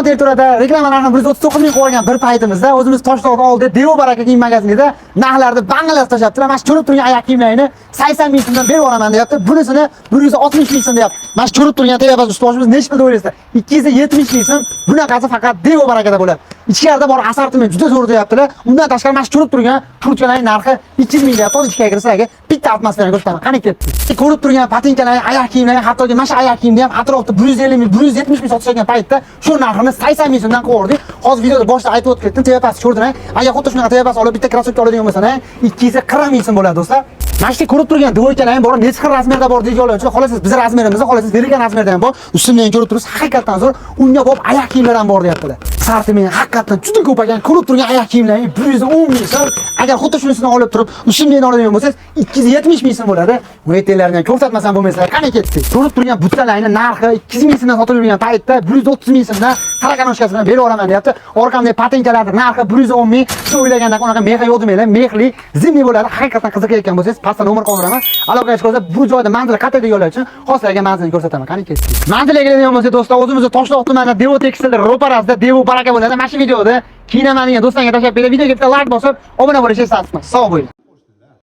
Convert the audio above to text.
reklama terturada reklamalarni 139 ming qo'ygan bir paytimizda o'zimiz Toshloqda oldi Devo Baraka kiyim magazinida narxlarni bangalab tashlabdilar. Mana shu ko'rib turgan oyoq kiyimlarini 80 ming so'mdan berib olaman deyapti. Bunisini 160 ming so'm deyapti. Mana shu ko'rib turgan telebaz ustozimiz nechta pul o'ylaysizlar? 270 ming so'm. Bunaqasi faqat Devo Barakada bo'ladi. Ichkarida bor assortiment juda zo'r deyaptilar. Undan tashqari mana shu ko'rib turgan kurtkalarning narxi 200 ming deyapti. Ichkariga kirsizlarga bitta atmosferani ko'rsataman. Qani ketdi. Ko'rib turgan patinkalar, oyoq kiyimlar, hattoki mana shu oyoq kiyimni ham atrofda 150 ming, 170 ming sotishgan paytda shu narxini 80 ming so'mdan qo'ydik. Hozir videoda boshida aytib o'tib ketdim. Tepasi ko'rdinglar. Agar xuddi shunaqa tepasi olib bitta krossovka oladigan bo'lsangiz, 240 ming so'm bo'ladi do'stlar. Mana shu ko'rib turgan dvoykalar ham bor, necha xil razmerda bor deyotganlar uchun xohlasangiz biz razmerimizni, xohlasangiz berilgan razmerda ham bor. Ustimdan ko'rib turibsiz, haqiqatan zo'r. Unga bo'lib oyoq kiyimlar ham bor deyaptilar. Sortiment haqiqatan juda ko'p ekan. Ko'rib turgan oyoq kiyimlaring 110 ming so'm. Agar xuddi shunisini olib turib, ustimdan oladigan bo'lsangiz 270 ming so'm bo'ladi. Bu etiklarni ham ko'rsatmasam bo'lmaysa, qani ketdi. Ko'rib turgan butsalarning narxi 200 ming so'mdan sotilgan paytda 130 ming so'mdan Sarakanovskasi bilan berib olaman deyapti. Orqamdagi patenkalarning narxi 110 ming. Siz o'ylagandek unaqa mexi yo'q demanglar. Mexli, zimli bo'ladi. Haqiqatan qiziqayotgan bo'lsangiz, pastda nomer qoldiraman. Aloqaga chiqsa bu joyda manzil qayerda deganlar uchun xoslarga manzilni ko'rsataman. Qani ketdi. Manzilga keladigan bo'lsa do'stlar, o'zimizni Toshloq tumanida Devo Tekstilda ro'parasida Devo Baraka bo'ladi. Mana shu videoda kiyinaman degan do'stlarga tashlab berib, videoga bitta like bosib, obuna bo'lishingizni istarman. Sog' bo'ling.